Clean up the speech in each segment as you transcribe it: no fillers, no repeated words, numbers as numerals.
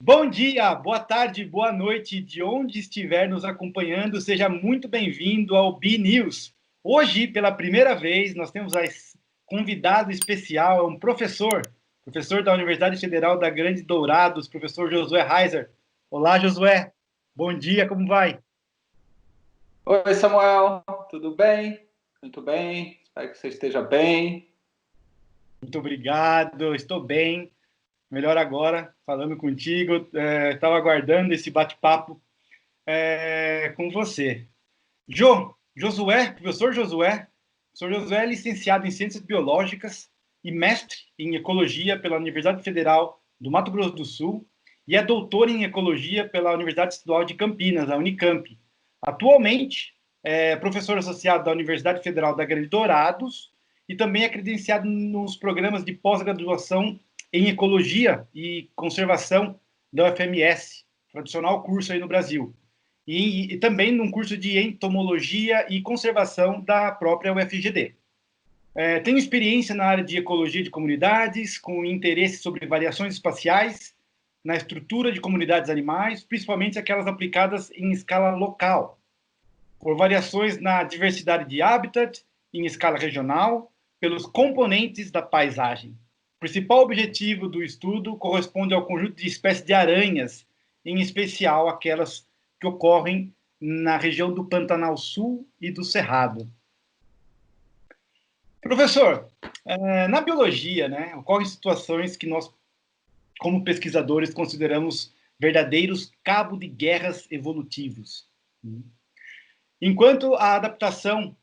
Bom dia, boa tarde, boa noite, de onde estiver nos acompanhando, seja muito bem-vindo ao B-News. Hoje, pela primeira vez, nós temos a convidado especial, é um professor da Universidade Federal da Grande Dourados, professor Josué Heiser. Olá, Josué, bom dia, como vai? Oi, Samuel, tudo bem? Muito bem, espero que você esteja bem. Muito obrigado, estou bem. Melhor agora, falando contigo. Estava aguardando esse bate-papo com você. Professor Josué é licenciado em Ciências Biológicas e mestre em Ecologia pela Universidade Federal do Mato Grosso do Sul e é doutor em Ecologia pela Universidade Estadual de Campinas, a Unicamp. Atualmente, é professor associado da Universidade Federal da Grande Dourados e também é credenciado nos programas de pós-graduação em Ecologia e Conservação da UFMS, tradicional curso aí no Brasil. E também num curso de entomologia e conservação da própria UFGD. Tenho experiência na área de ecologia de comunidades, com interesse sobre variações espaciais, na estrutura de comunidades animais, principalmente aquelas aplicadas em escala local, por variações na diversidade de habitat, em escala regional, pelos componentes da paisagem. O principal objetivo do estudo corresponde ao conjunto de espécies de aranhas, em especial aquelas que ocorrem na região do Pantanal Sul e do Cerrado. Professor, na biologia, né, ocorrem situações que nós, como pesquisadores, consideramos verdadeiros cabos de guerras evolutivos. Enquanto a adaptação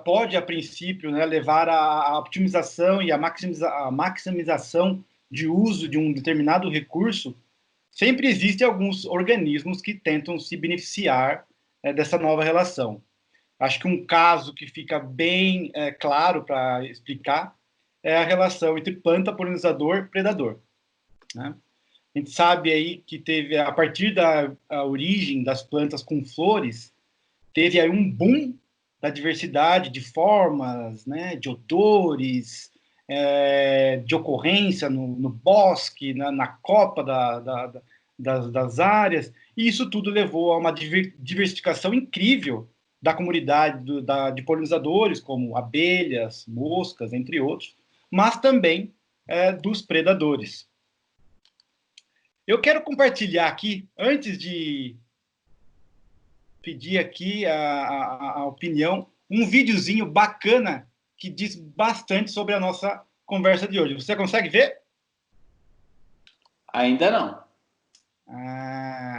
pode, a princípio, né, levar à optimização e à maximização de uso de um determinado recurso, sempre existem alguns organismos que tentam se beneficiar dessa nova relação. Acho que um caso que fica bem claro para explicar é a relação entre planta, polinizador e predador. Né? A gente sabe aí que teve, a partir da origem das plantas com flores, teve aí um boom da diversidade de formas, né, de odores, de ocorrência no bosque, na copa das áreas, e isso tudo levou a uma diversificação incrível da comunidade de polinizadores, como abelhas, moscas, entre outros, mas também dos predadores. Eu quero compartilhar aqui, antes de pedir aqui a opinião, um videozinho bacana que diz bastante sobre a nossa conversa de hoje. Você consegue ver? Ainda não.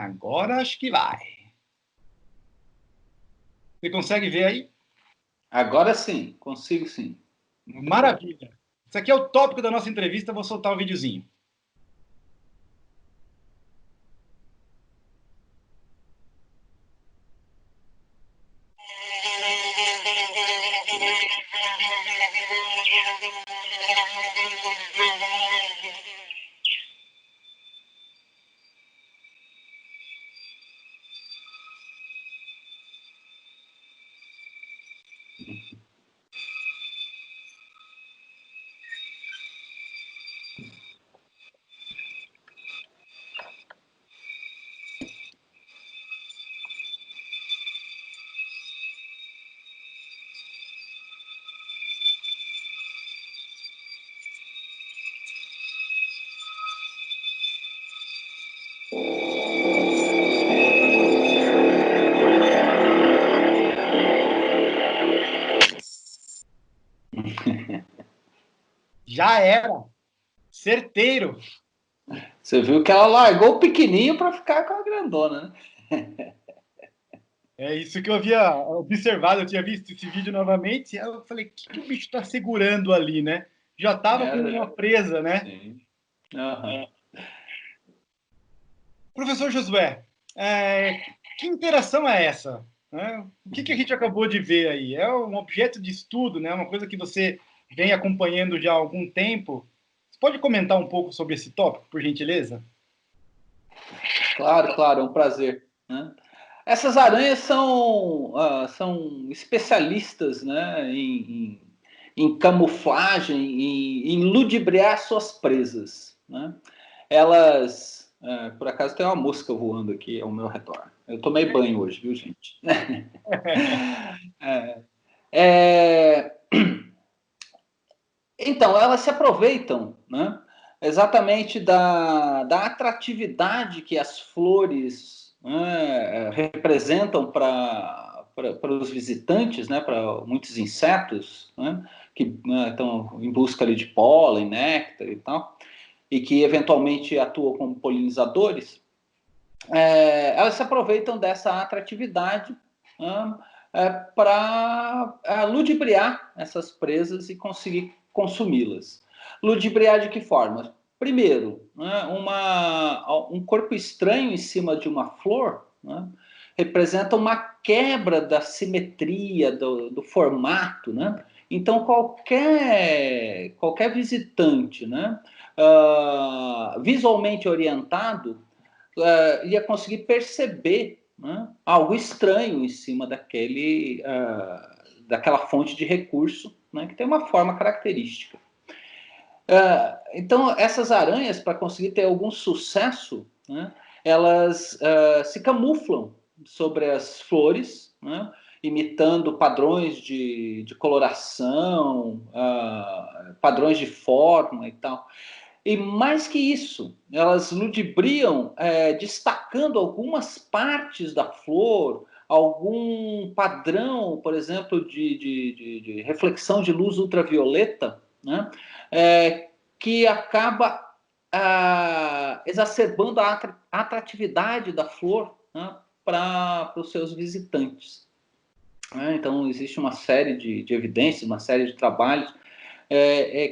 Agora acho que vai. Você consegue ver aí? Agora sim, consigo sim. Muito Maravilha. Bom. Isso aqui é o tópico da nossa entrevista, vou soltar o videozinho. Já era. Certeiro. Você viu que ela largou o pequenininho para ficar com a grandona, né? É isso que eu havia observado, eu tinha visto esse vídeo novamente, eu falei, o que o bicho está segurando ali, né? Já estava com uma presa, né? Sim. Uhum. Professor Josué, que interação é essa? Né? O que a gente acabou de ver aí? É um objeto de estudo, né? Uma coisa que você vem acompanhando já há algum tempo. Você pode comentar um pouco sobre esse tópico, por gentileza? Claro, é um prazer. Né? Essas aranhas são especialistas, né, em camuflagem, em ludibriar suas presas. Né? Elas Por acaso tem uma mosca voando aqui ao meu redor. Eu tomei banho hoje, viu, gente? É, é, então, elas se aproveitam, né, exatamente da atratividade que as flores, né, representam para os visitantes, né, para muitos insetos, né, que, né, estão em busca ali de pólen, néctar e tal, e que eventualmente atuam como polinizadores. Elas se aproveitam dessa atratividade, né, para ludibriar essas presas e conseguir consumi-las. Ludibriar de que forma? Primeiro, né, um corpo estranho em cima de uma flor, né, representa uma quebra da simetria, do formato, né? Então, qualquer visitante, né, visualmente orientado, ia conseguir perceber, né, algo estranho em cima daquela fonte de recurso, né, que tem uma forma característica. Então, essas aranhas, para conseguir ter algum sucesso, né, elas se camuflam sobre as flores, né, imitando padrões de coloração, padrões de forma e tal. E mais que isso, elas ludibriam, destacando algumas partes da flor, algum padrão, por exemplo, de reflexão de luz ultravioleta, né? Que acaba exacerbando a atratividade da flor, né, para os seus visitantes. Então, existe uma série de evidências, uma série de trabalhos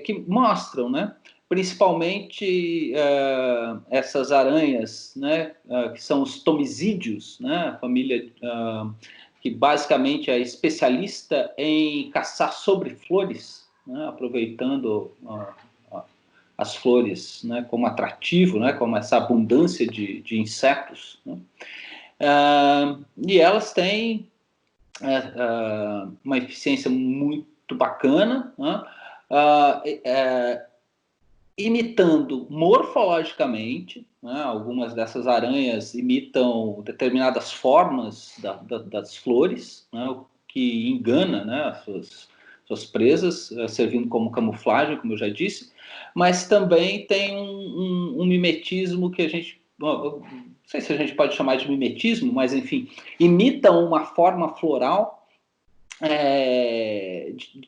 que mostram, né, principalmente essas aranhas, né, que são os tomizídeos, né, a família que basicamente é especialista em caçar sobre flores, né, aproveitando as flores, né, como atrativo, né, como essa abundância de insetos, né? E elas têm uma eficiência muito bacana, né? Imitando morfologicamente, né? Algumas dessas aranhas imitam determinadas formas das flores, né? O que engana, né, as suas presas, servindo como camuflagem, como eu já disse, mas também tem um mimetismo que a gente, não sei se a gente pode chamar de mimetismo, mas enfim, imitam uma forma floral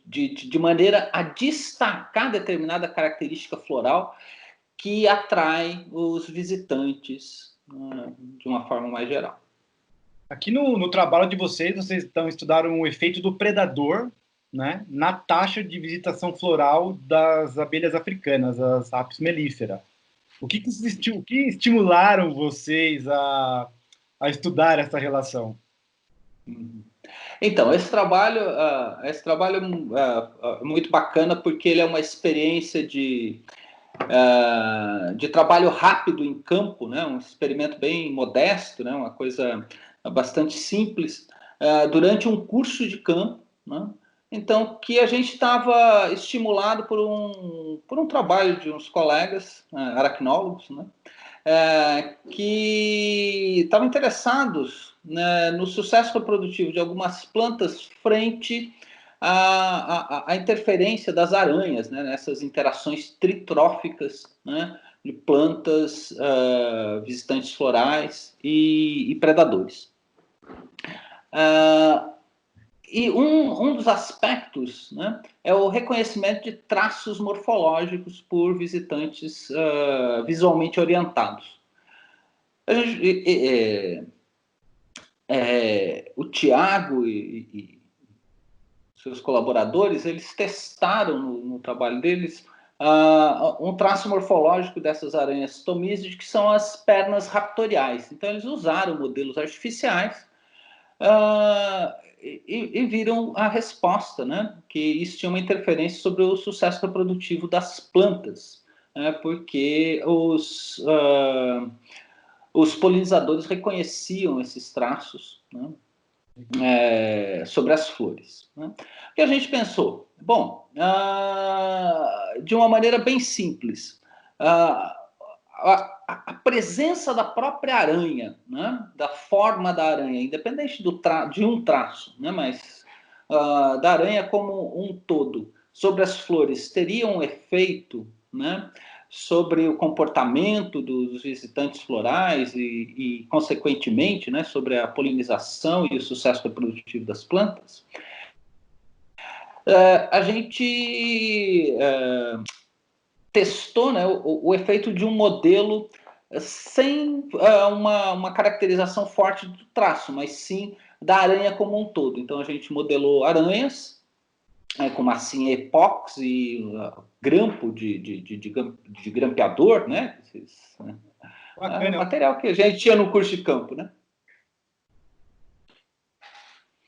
de maneira a destacar determinada característica floral que atrai os visitantes, de uma forma mais geral. Aqui no trabalho de vocês então estudaram o efeito do predador, né, na taxa de visitação floral das abelhas africanas, as Apis mellifera. O que estimularam vocês a estudar essa relação? Então, esse trabalho é muito bacana porque ele é uma experiência de trabalho rápido em campo, né? Um experimento bem modesto, né? Uma coisa bastante simples, durante um curso de campo, né? Então, que a gente estava estimulado por um trabalho de uns colegas aracnólogos, né? Que estavam interessados, né, no sucesso reprodutivo de algumas plantas frente à interferência das aranhas, né, nessas interações tritróficas, né, de plantas, visitantes florais e predadores. E um dos aspectos, né, é o reconhecimento de traços morfológicos por visitantes visualmente orientados. O Tiago e seus colaboradores, eles testaram no trabalho deles um traço morfológico dessas aranhas tomísidas, que são as pernas raptoriais. Então, eles usaram modelos artificiais e viram a resposta, né? Que isso tinha uma interferência sobre o sucesso reprodutivo das plantas, né? Porque os polinizadores reconheciam esses traços, né, sobre as flores, né? E a gente pensou, bom, de uma maneira bem simples, a presença da própria aranha, né? Da forma da aranha, independente de um traço, né? Mas da aranha como um todo, sobre as flores, teria um efeito, né? Sobre o comportamento dos visitantes florais e consequentemente, né? Sobre a polinização e o sucesso reprodutivo das plantas. A gente testou, né, o efeito de um modelo sem uma caracterização forte do traço, mas sim da aranha como um todo. Então a gente modelou aranhas com massinha epox e grampo de grampeador, né? Bacana. Material que a gente tinha no curso de campo, né?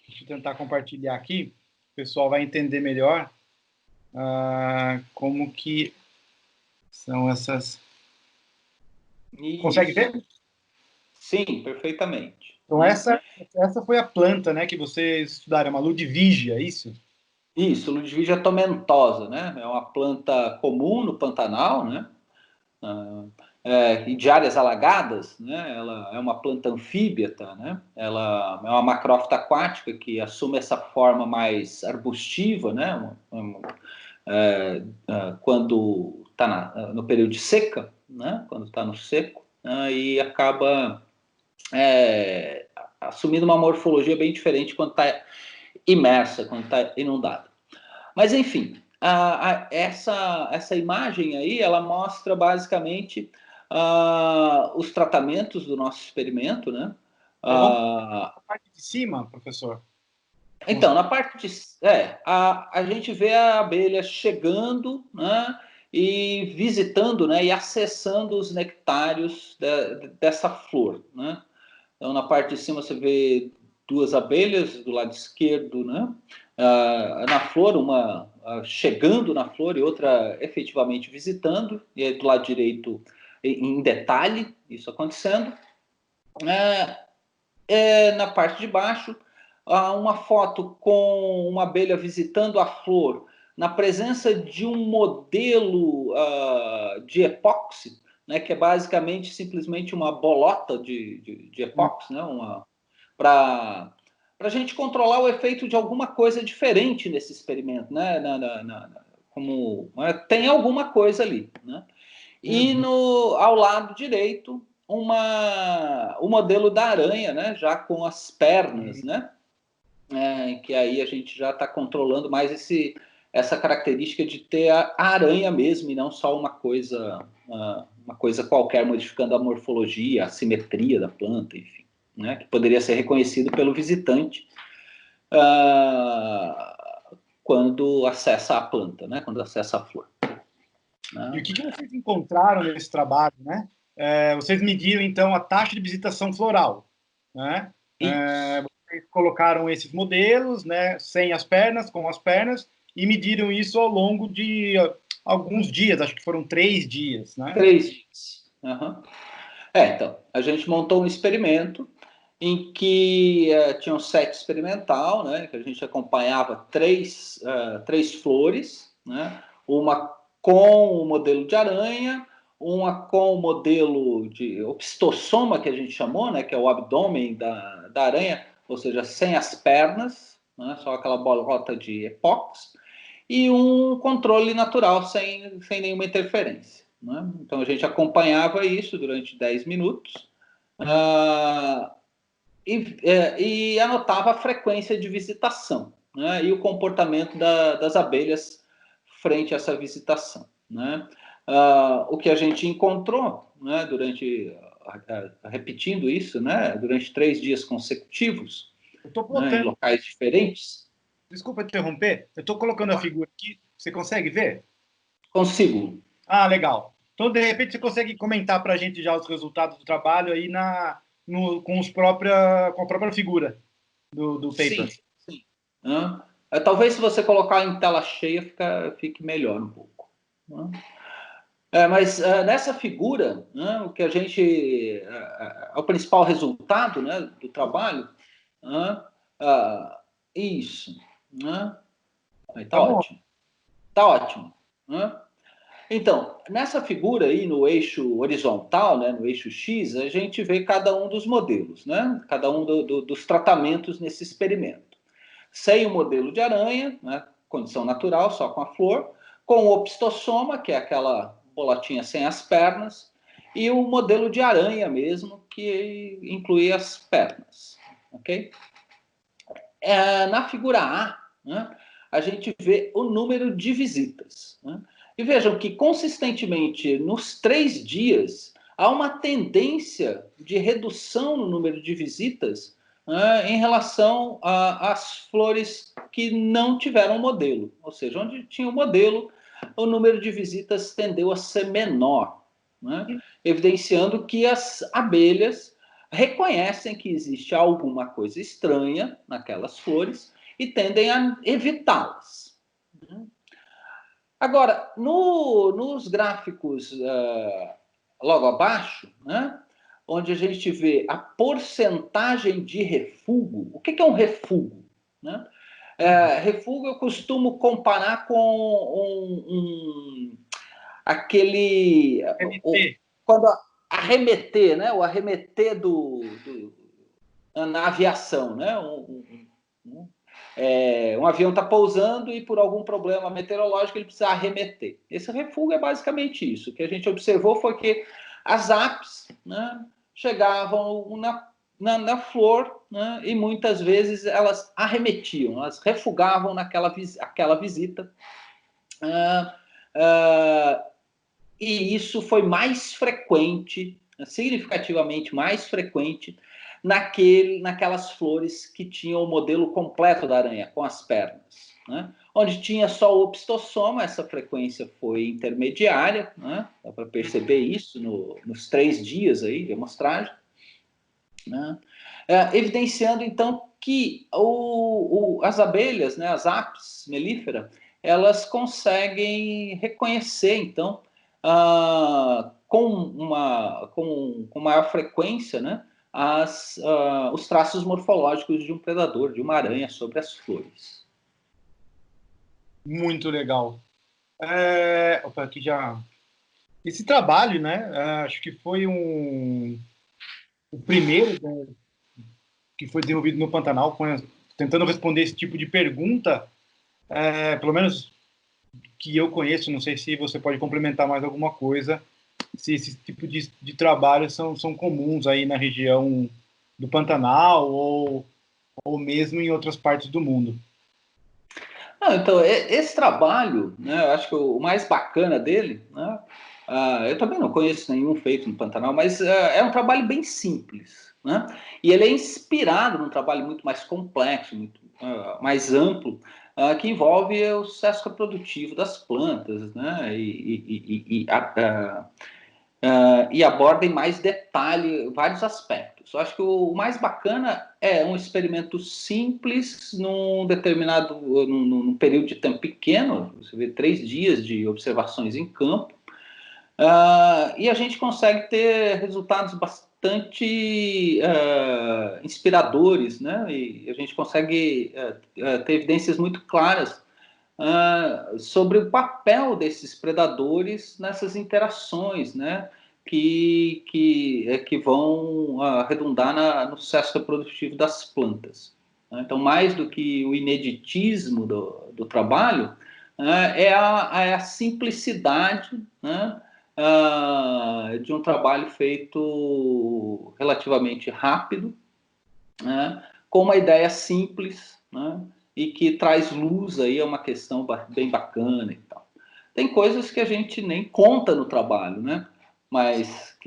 Deixa eu tentar compartilhar aqui. O pessoal vai entender melhor como que são essas... Isso. Consegue ver? Sim, perfeitamente. Então, essa foi a planta, né, que vocês estudaram, uma Ludwigia, é isso? Isso, Ludwigia tomentosa, né? É uma planta comum no Pantanal, né? E de áreas alagadas, né? Ela é uma planta anfíbia, tá, né? Ela é uma macrófita aquática que assume essa forma mais arbustiva, né? Quando está no período de seca, né? Quando está no seco, e acaba assumindo uma morfologia bem diferente quando está imersa, quando está inundada. Mas, enfim, essa imagem aí, ela mostra basicamente os tratamentos do nosso experimento, né? Vamos na parte de cima, professor. Então, na parte de... a gente vê a abelha chegando, né? E visitando, né? E acessando os nectários dessa flor, né? Então, na parte de cima você vê duas abelhas do lado esquerdo, né? Na flor, uma chegando na flor e outra efetivamente visitando, e aí do lado direito em detalhe isso acontecendo. Na parte de baixo, uma foto com uma abelha visitando a flor na presença de um modelo de epóxi, né, que é basicamente simplesmente uma bolota de epóxi, né, para a gente controlar o efeito de alguma coisa diferente nesse experimento, né, tem alguma coisa ali, né? E ao lado direito, o modelo da aranha, né, já com as pernas, né? Que aí a gente já está controlando mais essa característica de ter a aranha mesmo e não só uma coisa qualquer modificando a morfologia, a simetria da planta, enfim, né, que poderia ser reconhecido pelo visitante quando acessa a planta, né, quando acessa a flor. E o que vocês encontraram nesse trabalho, né? Vocês mediram, então, a taxa de visitação floral, né? Vocês colocaram esses modelos, né, sem as pernas, com as pernas, e mediram isso ao longo de alguns dias, acho que foram 3 dias, né? 3 dias. Uhum. Então, a gente montou um experimento em que tinha um set experimental, né, que a gente acompanhava três flores, né, uma com o modelo de aranha, uma com o modelo de opistosoma, que a gente chamou, né, que é o abdômen da aranha, ou seja, sem as pernas, né, só aquela bolota de epóxi, e um controle natural sem nenhuma interferência, né? Então a gente acompanhava isso durante 10 minutos e anotava a frequência de visitação, né? E o comportamento das abelhas frente a essa visitação, né? O que a gente encontrou, né, repetindo isso, né, durante 3 dias consecutivos, né, em locais diferentes. Desculpa interromper, eu estou colocando a figura aqui, você consegue ver? Consigo. Ah, legal. Então, de repente, você consegue comentar para a gente já os resultados do trabalho aí com a própria figura do paper. Sim. Talvez se você colocar em tela cheia fique melhor um pouco. Mas nessa figura, né, o que a gente é o principal resultado, né, do trabalho. Isso. Aí tá ótimo. Tá ótimo. Então, nessa figura aí, no eixo horizontal, né, no eixo X, a gente vê cada um dos modelos, né, cada um dos tratamentos nesse experimento. Sem o modelo de aranha, né, condição natural, só com a flor, com o opistosoma, que é aquela bolotinha sem as pernas, e o modelo de aranha mesmo, que inclui as pernas, ok? Na figura A, né, a gente vê o número de visitas, né? E vejam que, consistentemente, nos 3 dias, há uma tendência de redução no número de visitas, né, em relação às flores que não tiveram modelo. Ou seja, onde tinha o modelo, o número de visitas tendeu a ser menor, né, evidenciando que as abelhas reconhecem que existe alguma coisa estranha naquelas flores e tendem a evitá-las. Agora, nos gráficos logo abaixo, né, onde a gente vê a porcentagem de refúgio, o que é um refúgio? Né? Refúgio eu costumo comparar com aquele... quando arremeter, né? O arremeter na aviação, né? Um avião está pousando e por algum problema meteorológico ele precisa arremeter. Esse refúgio é basicamente isso. O que a gente observou foi que as apes, né, chegavam na flor, né, e muitas vezes elas arremetiam, elas refugavam aquela visita. E isso foi mais frequente, significativamente mais frequente, naquelas flores que tinham o modelo completo da aranha, com as pernas. Né? Onde tinha só o opistosoma, essa frequência foi intermediária, né? Dá para perceber isso nos 3 dias aí de amostragem. Né? Evidenciando, então, que as abelhas, né, as apis mellifera, elas conseguem reconhecer, então, com maior frequência, né, os traços morfológicos de um predador, de uma aranha, sobre as flores. Muito legal. Opa, aqui já... Esse trabalho, né, acho que foi o primeiro, né, que foi desenvolvido no Pantanal, tentando responder esse tipo de pergunta, pelo menos que eu conheço, não sei se você pode complementar mais alguma coisa, se esse tipo de trabalho são comuns aí na região do Pantanal ou mesmo em outras partes do mundo. Então, esse trabalho, né, eu acho que o mais bacana dele, né, eu também não conheço nenhum feito no Pantanal, mas é um trabalho bem simples, né, e ele é inspirado num trabalho muito mais complexo, muito mais amplo, que envolve o sucesso reprodutivo das plantas, né, e aborda em mais detalhe vários aspectos. Eu acho que o mais bacana é um experimento simples num determinado num período de tempo pequeno, você vê 3 dias de observações em campo, e a gente consegue ter resultados bastante inspiradores, né? E a gente consegue ter evidências muito claras sobre o papel desses predadores nessas interações, né, que vão redundar no sucesso reprodutivo das plantas. Então, mais do que o ineditismo do trabalho, é a simplicidade, né, de um trabalho feito relativamente rápido, né, com uma ideia simples, né, e que traz luz aí a uma questão bem bacana e tal. Tem coisas que a gente nem conta no trabalho, né? Mas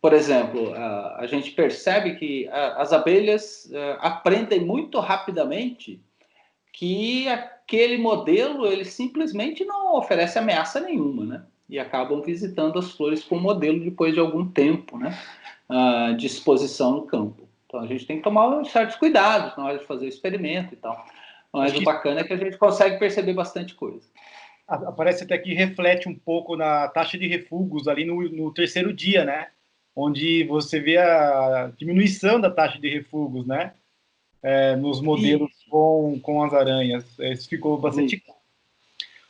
por exemplo, a gente percebe que as abelhas aprendem muito rapidamente que aquele modelo ele simplesmente não oferece ameaça nenhuma, né? E acabam visitando as flores com modelo depois de algum tempo, né? De exposição no campo. Então a gente tem que tomar certos cuidados na hora de fazer o experimento e tal. Mas o bacana é que a gente consegue perceber bastante coisa. Parece até que reflete um pouco na taxa de refúgios ali no 3º dia, né? Onde você vê a diminuição da taxa de refúgios, né? Nos modelos com as aranhas. Isso ficou bastante claro.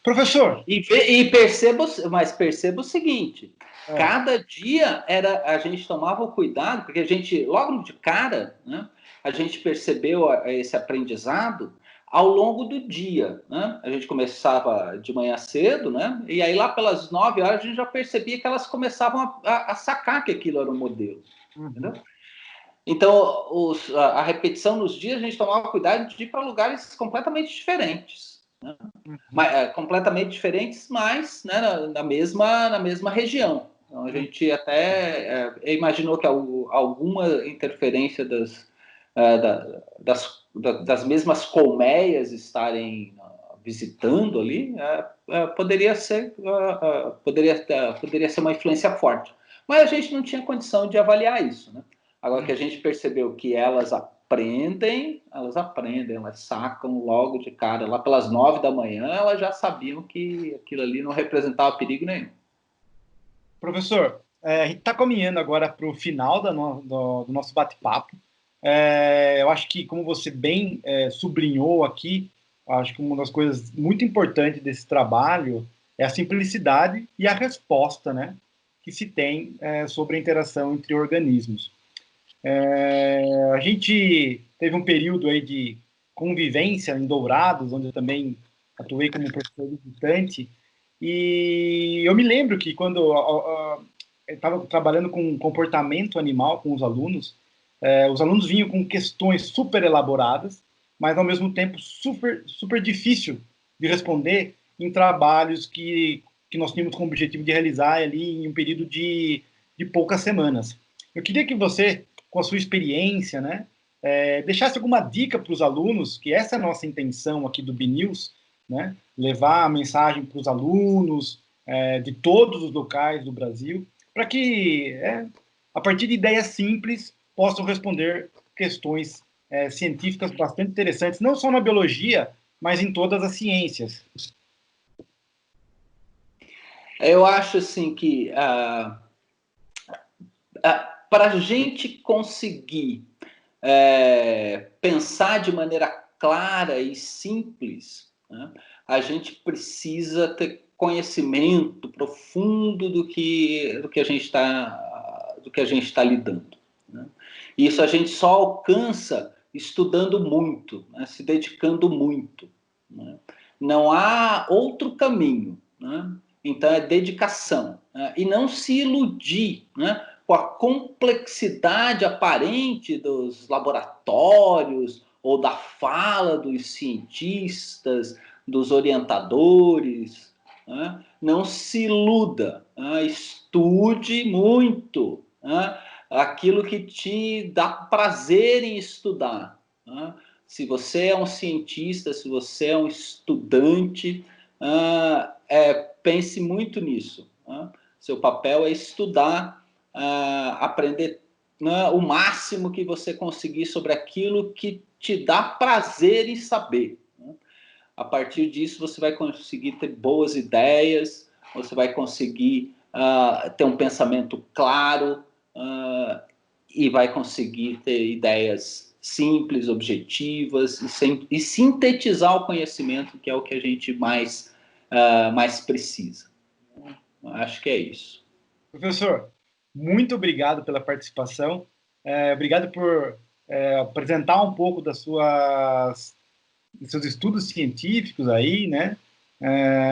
Professor, E perceba o seguinte, é, cada dia a gente tomava o cuidado, porque a gente, logo de cara, né, a gente percebeu esse aprendizado ao longo do dia. Né? A gente começava de manhã cedo, né? E aí lá pelas 9 horas a gente já percebia que elas começavam a sacar que aquilo era um modelo. Entendeu? Então, a repetição nos dias, a gente tomava cuidado de ir para lugares completamente diferentes. Né? Completamente diferentes, mas né, na mesma região. Então, a gente até imaginou que alguma interferência das mesmas colmeias estarem visitando ali poderia ser uma influência forte. Mas a gente não tinha condição de avaliar isso, né? Agora que a gente percebeu que elas aprendem, elas sacam logo de cara. Lá pelas 9 da manhã, elas já sabiam que aquilo ali não representava perigo nenhum. professor, a gente está caminhando agora para o final do nosso bate-papo. Eu acho que, como você bem sublinhou aqui, acho que uma das coisas muito importantes desse trabalho é a simplicidade e a resposta, né, que se tem sobre a interação entre organismos. A gente teve um período aí de convivência em Dourados, onde eu também atuei como professor visitante, e eu me lembro que quando eu estava trabalhando com comportamento animal com os alunos vinham com questões super elaboradas, mas ao mesmo tempo super difícil de responder em trabalhos que nós tínhamos como objetivo de realizar ali em um período de poucas semanas. Eu queria que você, com a sua experiência, né, deixasse alguma dica para os alunos, que essa é a nossa intenção aqui do BNews, né, levar a mensagem para os alunos de todos os locais do Brasil, para que, a partir de ideias simples, possam responder questões científicas bastante interessantes, não só na biologia, mas em todas as ciências. Eu acho assim que para a gente conseguir pensar de maneira clara e simples, né, a gente precisa ter conhecimento profundo do que a gente está lidando. Né? Isso a gente só alcança estudando muito, né, se dedicando muito. Né? Não há outro caminho. Né? Então é dedicação. Né? E não se iludir, né, com a complexidade aparente dos laboratórios ou da fala dos cientistas, dos orientadores. Né? Não se iluda, né? Estude muito, né? Aquilo que te dá prazer em estudar. Né? Se você é um cientista, se você é um estudante, pense muito nisso. Né? Seu papel é estudar, aprender, né, o máximo que você conseguir sobre aquilo que te dá prazer em saber. Né? A partir disso, você vai conseguir ter boas ideias, você vai conseguir ter um pensamento claro e vai conseguir ter ideias simples, objetivas e sintetizar o conhecimento, que é o que a gente mais precisa. Acho que é isso. Professor, muito obrigado pela participação. Obrigado por apresentar um pouco dos seus estudos científicos aí, né?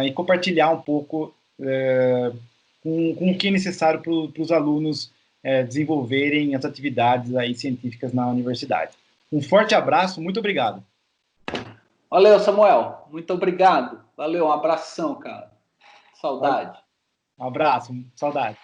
E compartilhar um pouco com o que é necessário para os alunos desenvolverem as atividades aí científicas na universidade. Um forte abraço, muito obrigado. Valeu, Samuel. Muito obrigado. Valeu, um abração, cara. Valeu. Saudade. Um abraço, saudade.